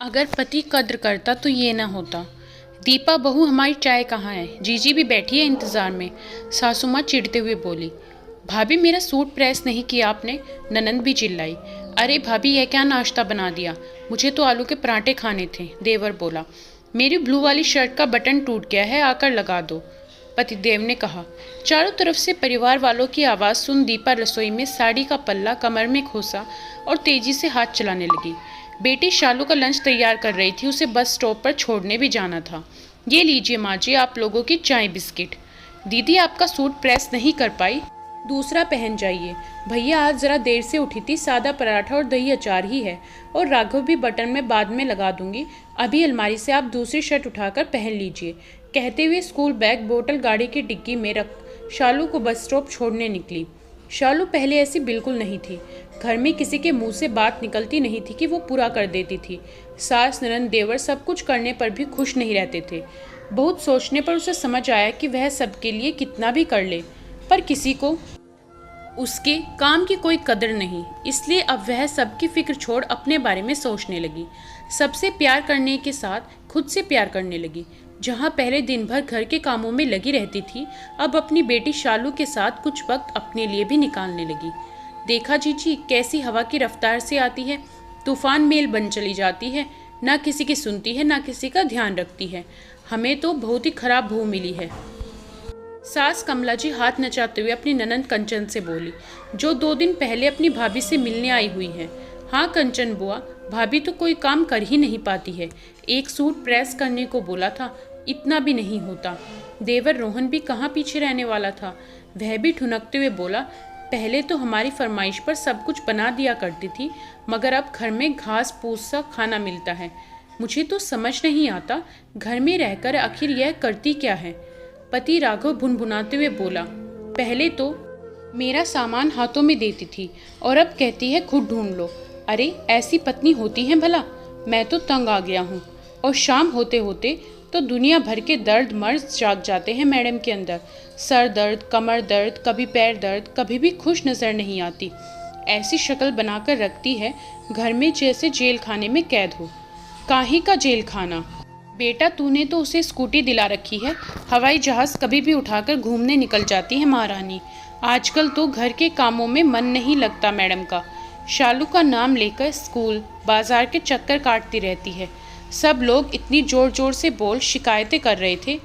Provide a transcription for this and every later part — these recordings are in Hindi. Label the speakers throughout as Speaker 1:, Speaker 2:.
Speaker 1: अगर पति कद्र करता तो ये ना होता। दीपा बहू हमारी चाय कहाँ है? जीजी भी बैठी है इंतजार में। सासू माँ चिढ़ते हुए बोली। भाभी मेरा सूट प्रेस नहीं किया आपने? ननंद भी चिल्लाई। अरे भाभी यह क्या नाश्ता बना दिया? मुझे तो आलू के पराठे खाने थे, देवर बोला। मेरी ब्लू वाली शर्ट का बटन टूट गया है, आकर लगा दो, पतिदेव ने कहा। चारों तरफ से परिवार वालों की आवाज़ सुन दीपा रसोई में साड़ी का पल्ला कमर में खोसा और तेजी से हाथ चलाने लगी। बेटी शालू का लंच तैयार कर रही थी, उसे बस स्टॉप पर छोड़ने भी जाना था। ये लीजिए माँ जी आप लोगों की चाय बिस्किट। दीदी आपका सूट प्रेस नहीं कर पाई, दूसरा पहन जाइए। भैया आज ज़रा देर से उठी थी, सादा पराठा और दही अचार ही है, और राघव भी बटन में बाद में लगा दूंगी। अभी अलमारी से आप दूसरी शर्ट उठाकर पहन लीजिए। कहते हुए स्कूल बैग बोतल गाड़ी की डिग्गी में रख शालू को बस स्टॉप छोड़ने निकली। शालू पहले ऐसी बिल्कुल नहीं थी। घर में किसी के मुंह से बात निकलती नहीं थी कि वो पूरा कर देती थी। सास ननद देवर सब कुछ करने पर भी खुश नहीं रहते थे। बहुत सोचने पर उसे समझ आया कि वह सबके लिए कितना भी कर ले, पर किसी को उसके काम की कोई कदर नहीं। इसलिए अब वह सबकी फिक्र छोड़ अपने बारे में सोचने लगी। सबसे प्यार करने के साथ खुद से प्यार करने लगी। जहाँ पहले दिन भर घर के कामों में लगी रहती थी, अब अपनी बेटी शालू के साथ कुछ वक्त अपने लिए भी निकालने लगी। देखा जीजी कैसी हवा की रफ्तार से आती है, तूफान मेल बन चली जाती है, ना किसी की सुनती है ना किसी का ध्यान रखती है। हमें तो बहुत ही खराब बहू मिली है। सास कमला जी हाथ नचाते हुए अपनी ननंद कंचन से बोली, जो 2 दिन पहले अपनी भाभी से मिलने आई हुई है। हाँ कंचन बुआ, भाभी तो कोई काम कर ही नहीं पाती है। एक सूट प्रेस करने को बोला था, इतना भी नहीं होता। देवर रोहन भी कहाँ पीछे रहने वाला था। वह भी ठुनकते हुए बोला, पहले तो हमारी फरमाइश पर सब कुछ बना दिया करती थी, मगर अब घर में घास फूस सा खाना मिलता है। मुझे तो समझ नहीं आता घर में रहकर आखिर यह करती क्या है। पति राघव भुनभुनाते हुए बोला, पहले तो मेरा सामान हाथों में देती थी और अब कहती है खुद ढूंढ लो। अरे ऐसी पत्नी होती है भला? मैं तो तंग आ गया हूँ। और शाम होते होते तो दुनिया भर के दर्द मर्ज जाग जाते हैं मैडम के अंदर। सर दर्द, कमर दर्द, कभी पैर दर्द, कभी भी खुश नजर नहीं आती। ऐसी शक्ल बनाकर रखती है घर में जैसे जेल खाने में कैद हो। काहे का जेल खाना? बेटा तूने तो उसे स्कूटी दिला रखी है, हवाई जहाज कभी भी उठाकर घूमने निकल जाती है महारानी। आजकल तो घर के कामों में मन नहीं लगता मैडम का। शालू का नाम लेकर स्कूल बाजार के चक्कर काटती रहती है। सब लोग इतनी जोर जोर से बोल शिकायतें कर रहे थे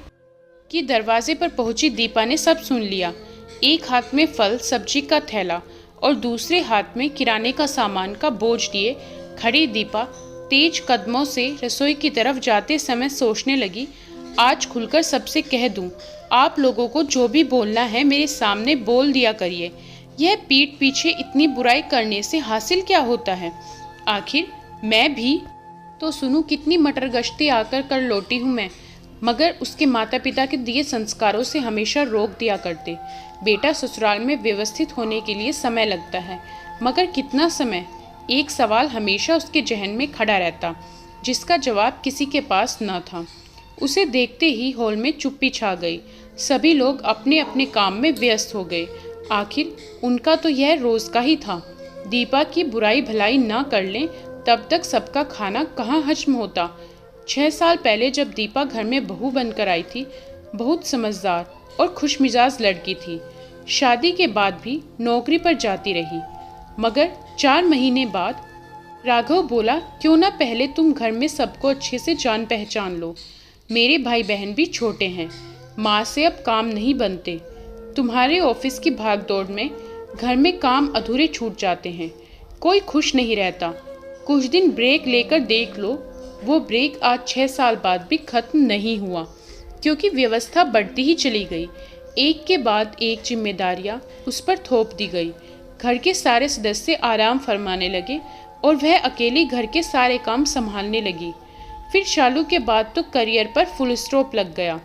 Speaker 1: कि दरवाजे पर पहुंची दीपा ने सब सुन लिया। एक हाथ में फल सब्जी का थैला और दूसरे हाथ में किराने का सामान का बोझ लिए खड़ी दीपा तेज कदमों से रसोई की तरफ जाते समय सोचने लगी, आज खुलकर सबसे कह दूं, आप लोगों को जो भी बोलना है मेरे सामने बोल दिया करिए। यह पीठ पीछे इतनी बुराई करने से हासिल क्या होता है? आखिर मैं भी तो सुनूं कितनी मटर गश्ती आकर कर लौटी हूँ मैं, मगर उसके माता पिता के दिए संस्कारों से हमेशा रोक दिया करते। बेटा ससुराल में व्यवस्थित होने के लिए समय लगता है, मगर कितना समय? एक सवाल हमेशा उसके जहन में खड़ा रहता, जिसका जवाब किसी के पास न था। उसे देखते ही हॉल में चुप्पी छा गई। सभी लोग अपने अपने काम में व्यस्त हो गए। आखिर उनका तो यह रोज का ही था। दीपा की बुराई भलाई ना कर लें तब तक सबका खाना कहाँ हजम होता। 6 साल पहले जब दीपा घर में बहू बनकर आई थी, बहुत समझदार और खुशमिजाज लड़की थी। शादी के बाद भी नौकरी पर जाती रही, मगर 4 महीने बाद राघव बोला, क्यों ना पहले तुम घर में सबको अच्छे से जान पहचान लो। मेरे भाई बहन भी छोटे हैं, माँ से अब काम नहीं बनते। तुम्हारे ऑफिस की भागदौड़ में घर में काम अधूरे छूट जाते हैं, कोई खुश नहीं रहता। कुछ दिन ब्रेक लेकर देख लो। वो ब्रेक आज 6 साल बाद भी खत्म नहीं हुआ, क्योंकि व्यवस्था बढ़ती ही चली गई। एक के बाद एक जिम्मेदारियां उस पर थोप दी गई। घर के सारे सदस्य आराम फरमाने लगे और वह अकेली घर के सारे काम संभालने लगी। फिर शालू के बाद तो करियर पर फुल स्टॉप लग गया।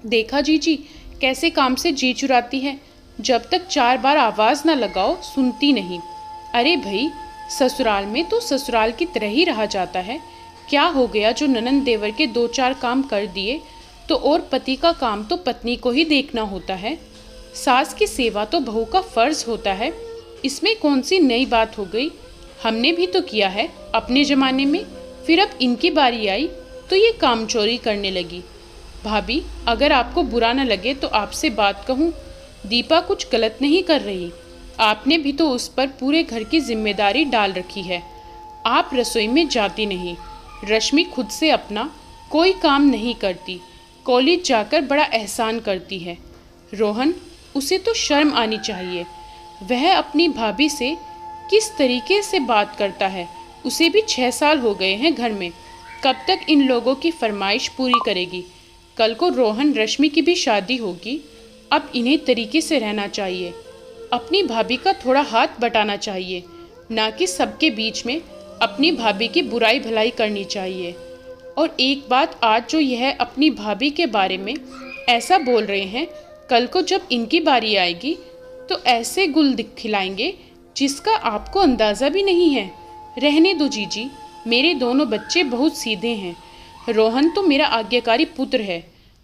Speaker 1: देखा जीजी कैसे काम से जी चुराती है, जब तक 4 बार आवाज़ ना लगाओ सुनती नहीं। अरे भाई ससुराल में तो ससुराल की तरह ही रहा जाता है। क्या हो गया जो ननंद देवर के 2-4 काम कर दिए तो और पति का काम तो पत्नी को ही देखना होता है। सास की सेवा तो बहू का फर्ज होता है। इसमें कौन सी नई बात हो गई? हमने भी तो किया है अपने ज़माने में। फिर अब इनकी बारी आई तो ये कामचोरी करने लगी। भाभी, अगर आपको बुरा न लगे तो आपसे बात कहूँ, दीपा कुछ गलत नहीं कर रही। आपने भी तो उस पर पूरे घर की जिम्मेदारी डाल रखी है। आप रसोई में जाती नहीं, रश्मि खुद से अपना कोई काम नहीं करती, कॉलेज जाकर बड़ा एहसान करती है। रोहन, उसे तो शर्म आनी चाहिए। वह अपनी भाभी से किस तरीके से बात करता है। उसे भी 6 साल हो गए हैं घर में, कब तक इन लोगों की फरमाइश पूरी करेगी। कल को रोहन रश्मि की भी शादी होगी। अब इन्हें तरीके से रहना चाहिए। अपनी भाभी का थोड़ा हाथ बटाना चाहिए, ना कि सबके बीच में अपनी भाभी की बुराई भलाई करनी चाहिए। और एक बात, आज जो यह अपनी भाभी के बारे में ऐसा बोल रहे हैं, कल को जब इनकी बारी आएगी तो ऐसे गुल खिलाएंगे जिसका आपको अंदाज़ा भी नहीं है। रहने दो जीजी, मेरे दोनों बच्चे बहुत सीधे हैं। रोहन तो मेरा आज्ञाकारी पुत्र है।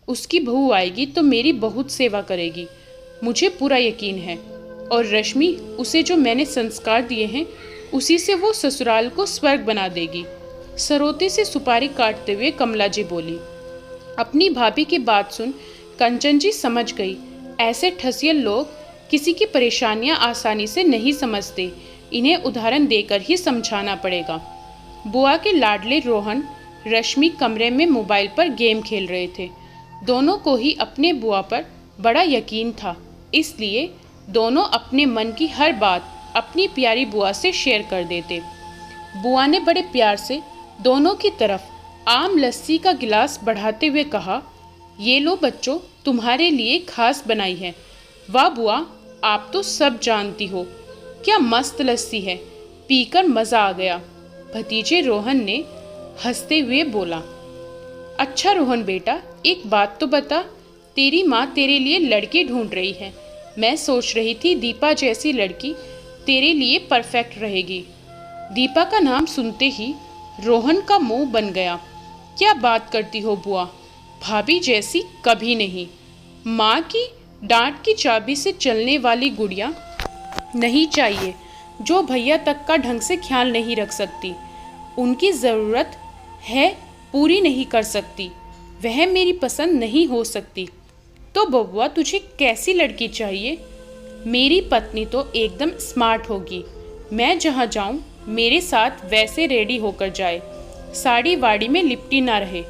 Speaker 1: उसकी बहू आएगी तो मेरी बहुत सेवा करेगी, मुझे पूरा यकीन है। और रश्मि, उसे जो मैंने संस्कार दिए हैं उसी से वो ससुराल को स्वर्ग बना देगी। सरोते से सुपारी काटते हुए कमला जी बोली। अपनी भाभी की बात सुन कंचन जी समझ गई, ऐसे ठसियल लोग किसी की परेशानियां आसानी से नहीं समझते। इन्हें उदाहरण देकर ही समझाना पड़ेगा। बुआ के लाडले रोहन रश्मि कमरे में मोबाइल पर गेम खेल रहे थे। दोनों को ही अपने बुआ पर बड़ा यकीन था, इसलिए दोनों अपने मन की हर बात अपनी प्यारी बुआ से शेयर कर देते। बुआ ने बड़े प्यार से दोनों की तरफ आम लस्सी का गिलास बढ़ाते हुए कहा, ये लो बच्चों, तुम्हारे लिए खास बनाई है। वाह बुआ, आप तो सब जानती हो, क्या मस्त लस्सी है, पीकर मज़ा आ गया। भतीजे रोहन ने हंसते हुए बोला। अच्छा रोहन बेटा, एक बात तो बता, तेरी माँ तेरे लिए लड़की ढूंढ रही है। मैं सोच रही थी दीपा जैसी लड़की तेरे लिए परफेक्ट रहेगी। दीपा का नाम सुनते ही रोहन का मुंह बन गया। क्या बात करती हो बुआ, भाभी जैसी कभी नहीं। माँ की डांट की चाबी से चलने वाली गुड़िया नहीं चाहिए, जो भैया तक का ढंग से ख्याल नहीं रख सकती, उनकी ज़रूरत है पूरी नहीं कर सकती, वह मेरी पसंद नहीं हो सकती। तो बबुआ, तुझे कैसी लड़की चाहिए? मेरी पत्नी तो एकदम स्मार्ट होगी। मैं जहाँ जाऊँ मेरे साथ वैसे रेडी होकर जाए, साड़ी वाड़ी में लिपटी ना रहे,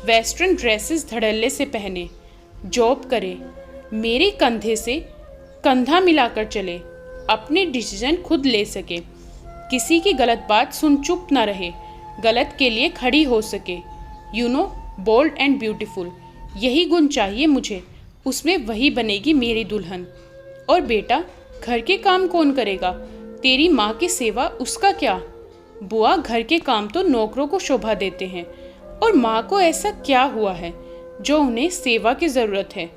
Speaker 1: वेस्टर्न ड्रेसेस धड़ल्ले से पहने, जॉब करे, मेरे कंधे से कंधा मिलाकर चले, अपने डिसीजन खुद ले सके, किसी की गलत बात सुन चुप ना रहे, गलत के लिए खड़ी हो सके, बोल्ड एंड ब्यूटीफुल। यही गुण चाहिए मुझे, उसमें वही बनेगी मेरी दुल्हन। और बेटा, घर के काम कौन करेगा? तेरी माँ की सेवा, उसका क्या? बुआ, घर के काम तो नौकरों को शोभा देते हैं, और माँ को ऐसा क्या हुआ है जो उन्हें सेवा की ज़रूरत है?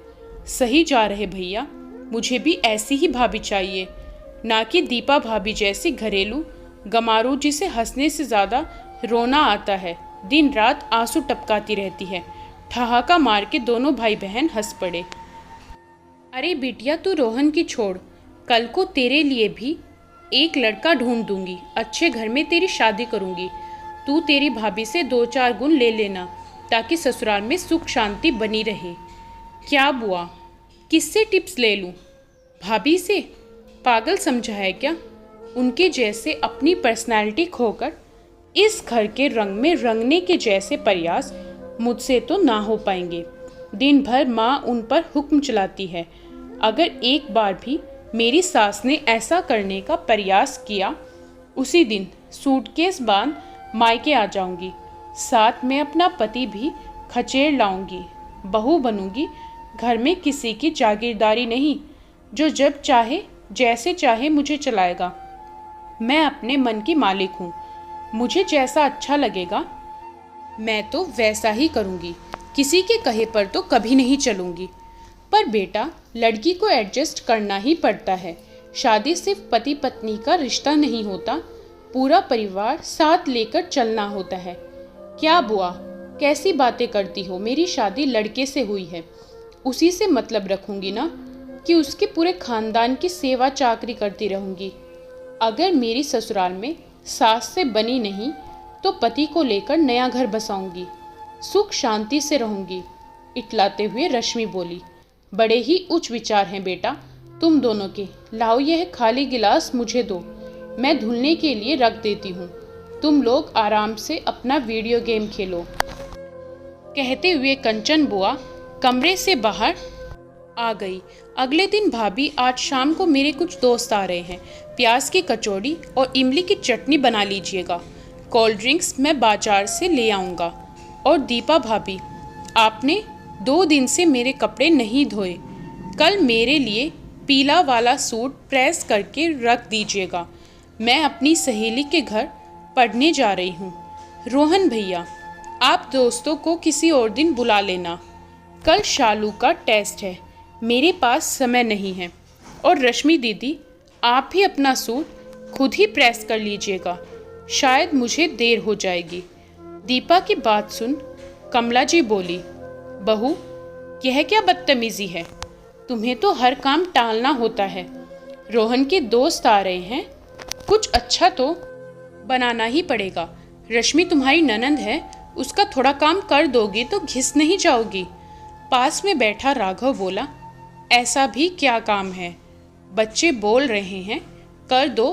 Speaker 1: सही जा रहे भैया, मुझे भी ऐसी ही भाभी चाहिए, ना कि दीपा भाभी जैसी घरेलू गमारू जिसे हंसने से ज़्यादा रोना आता है, दिन रात आंसू टपकाती रहती है। ठहाका मार के दोनों भाई बहन हंस पड़े। अरे बिटिया, तू रोहन की छोड़, कल को तेरे लिए भी एक लड़का ढूंढ दूंगी, अच्छे घर में तेरी शादी करूंगी। तू तेरी भाभी से 2-4 गुण ले लेना, ताकि ससुराल में सुख शांति बनी रहे। क्या बुआ, किससे टिप्स ले लूं? भाभी से? पागल समझा है क्या? उनके जैसे अपनी पर्सनालिटी खोकर इस घर के रंग में रंगने के जैसे प्रयास मुझसे तो ना हो पाएंगे। दिन भर माँ उन पर हुक्म चलाती है। अगर एक बार भी मेरी सास ने ऐसा करने का प्रयास किया, उसी दिन सूटकेस बांध मायके आ जाऊंगी, साथ में अपना पति भी खचेड़ लाऊंगी। बहू बनूंगी, घर में किसी की जागीरदारी नहीं, जो जब चाहे जैसे चाहे मुझे चलाएगा। मैं अपने मन की मालिक हूँ, मुझे जैसा अच्छा लगेगा मैं तो वैसा ही करूँगी, किसी के कहे पर तो कभी नहीं चलूँगी। पर बेटा, लड़की को एडजस्ट करना ही पड़ता है। शादी सिर्फ पति पत्नी का रिश्ता नहीं होता, पूरा परिवार साथ लेकर चलना होता है। क्या बुआ, कैसी बातें करती हो? मेरी शादी लड़के से हुई है, उसी से मतलब रखूँगी ना, कि उसके पूरे खानदान की सेवा चाकरी करती रहूँगी। अगर मेरी ससुराल में सास से बनी नहीं तो पति को लेकर नया घर बसाऊंगी, सुख शांति से रहूंगी, इटलाते हुए रश्मि बोली। बड़े ही उच्च विचार हैं बेटा तुम दोनों के। लाओ यह खाली गिलास मुझे दो, मैं धुलने के लिए रख देती हूँ। तुम लोग आराम से अपना वीडियो गेम खेलो। कहते हुए कंचन बुआ कमरे से बाहर आ गई। अगले दिन भाभी आज शाम को मेरे कुछ दोस्त आ रहे हैं, प्याज की कचौड़ी और इमली की चटनी बना लीजिएगा। कोल्ड ड्रिंक्स मैं बाजार से ले आऊँगा। और दीपा भाभी, आपने 2 दिन से मेरे कपड़े नहीं धोए, कल मेरे लिए पीला वाला सूट प्रेस करके रख दीजिएगा। मैं अपनी सहेली के घर पढ़ने जा रही हूँ। रोहन भैया, आप दोस्तों को किसी और दिन बुला लेना, कल शालू का टेस्ट है, मेरे पास समय नहीं है। और रश्मि दीदी, आप भी अपना सूट खुद ही प्रेस कर लीजिएगा, शायद मुझे देर हो जाएगी। दीपा की बात सुन कमला जी बोली, बहू यह क्या बदतमीजी है, तुम्हें तो हर काम टालना होता है। रोहन के दोस्त आ रहे हैं, कुछ अच्छा तो बनाना ही पड़ेगा। रश्मि तुम्हारी ननंद है, उसका थोड़ा काम कर दोगी तो घिस नहीं जाओगी। पास में बैठा राघव बोला, ऐसा भी क्या काम है, बच्चे बोल रहे हैं कर दो।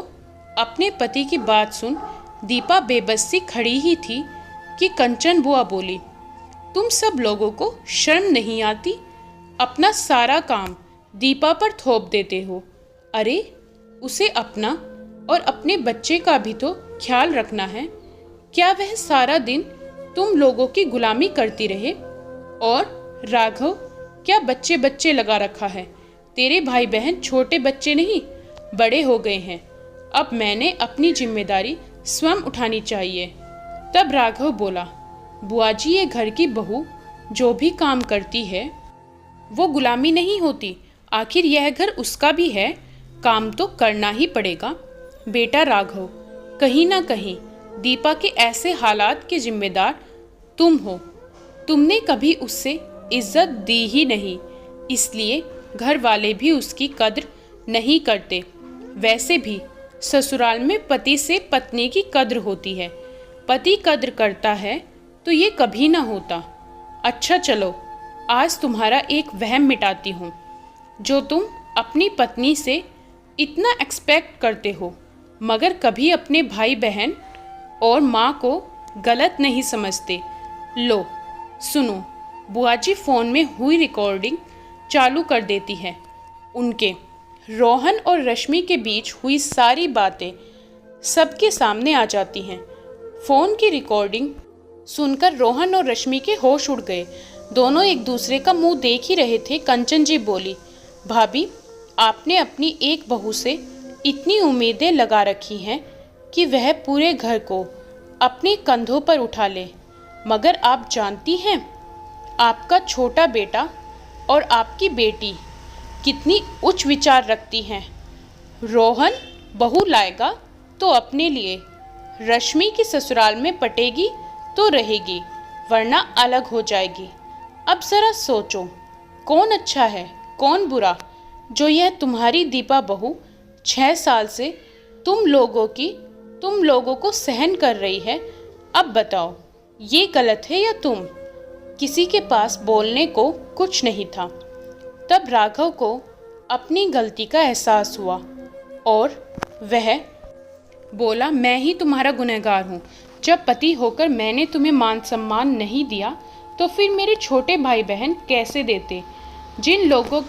Speaker 1: अपने पति की बात सुन दीपा बेबस सी खड़ी ही थी कि कंचन बुआ बोली, तुम सब लोगों को शर्म नहीं आती, अपना सारा काम दीपा पर थोप देते हो। अरे उसे अपना और अपने बच्चे का भी तो ख्याल रखना है, क्या वह सारा दिन तुम लोगों की गुलामी करती रहे? और राघव, क्या बच्चे बच्चे लगा रखा है, तेरे भाई बहन छोटे बच्चे नहीं बड़े हो गए हैं, अब मैंने अपनी जिम्मेदारी स्वयं उठानी चाहिए। तब राघव बोला, बुआ जी ये घर की बहू जो भी काम करती है वो गुलामी नहीं होती, आखिर यह घर उसका भी है, काम तो करना ही पड़ेगा। बेटा राघव, कहीं ना कहीं दीपा के ऐसे हालात के जिम्मेदार तुम हो, तुमने कभी उससे इज्जत दी ही नहीं, इसलिए घर वाले भी उसकी कद्र नहीं करते। वैसे भी ससुराल में पति से पत्नी की कद्र होती है, पति कद्र करता है तो ये कभी ना होता। अच्छा चलो, आज तुम्हारा एक वहम मिटाती हूँ, जो तुम अपनी पत्नी से इतना एक्सपेक्ट करते हो मगर कभी अपने भाई बहन और माँ को गलत नहीं समझते। लो सुनो, बुआ जी फ़ोन में हुई रिकॉर्डिंग चालू कर देती है। उनके रोहन और रश्मि के बीच हुई सारी बातें सबके सामने आ जाती हैं। फ़ोन की रिकॉर्डिंग सुनकर रोहन और रश्मि के होश उड़ गए। दोनों एक दूसरे का मुंह देख ही रहे थे। कंचन जी बोली, भाभी आपने अपनी एक बहू से इतनी उम्मीदें लगा रखी हैं कि वह पूरे घर को अपने कंधों पर उठा ले, मगर आप जानती हैं आपका छोटा बेटा और आपकी बेटी कितनी उच्च विचार रखती हैं। रोहन बहू लाएगा तो अपने लिए, रश्मि की ससुराल में पटेगी तो रहेगी वरना अलग हो जाएगी। अब ज़रा सोचो कौन अच्छा है कौन बुरा, जो यह तुम्हारी दीपा बहू 6 साल से तुम लोगों को सहन कर रही है। अब बताओ ये गलत है या तुम? किसी के पास बोलने को कुछ नहीं था। तब राघव को अपनी गलती का एहसास हुआ और वह बोला, मैं ही तुम्हारा गुनहगार हूँ। जब पति होकर मैंने तुम्हें मान सम्मान नहीं दिया तो फिर मेरे छोटे भाई बहन कैसे देते? जिन लोगों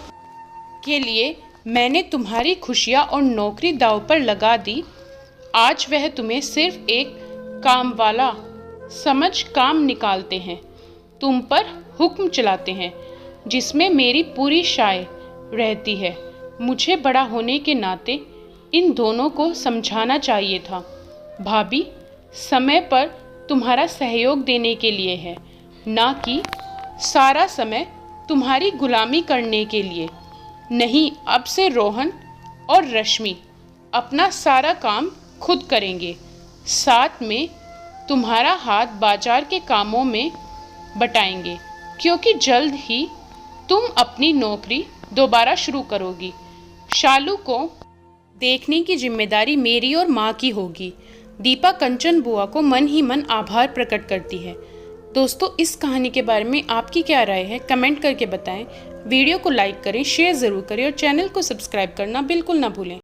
Speaker 1: के लिए मैंने तुम्हारी खुशियाँ और नौकरी दांव पर लगा दी, आज वह तुम्हें सिर्फ एक काम वाला समझ काम निकालते हैं, तुम पर हुक्म चलाते हैं, जिसमें मेरी पूरी शाय रहती है। मुझे बड़ा होने के नाते इन दोनों को समझाना चाहिए था। भाभी समय पर तुम्हारा सहयोग देने के लिए है, ना कि सारा समय तुम्हारी गुलामी करने के लिए। नहीं, अब से रोहन और रश्मि अपना सारा काम खुद करेंगे, साथ में तुम्हारा हाथ बाजार के कामों में बटाएंगे, क्योंकि जल्द ही तुम अपनी नौकरी दोबारा शुरू करोगी। शालू को देखने की जिम्मेदारी मेरी और माँ की होगी। दीपा कंचन बुआ को मन ही मन आभार प्रकट करती है। दोस्तों, इस कहानी के बारे में आपकी क्या राय है, कमेंट करके बताएं। वीडियो को लाइक करें, शेयर ज़रूर करें और चैनल को सब्सक्राइब करना बिल्कुल ना भूलें।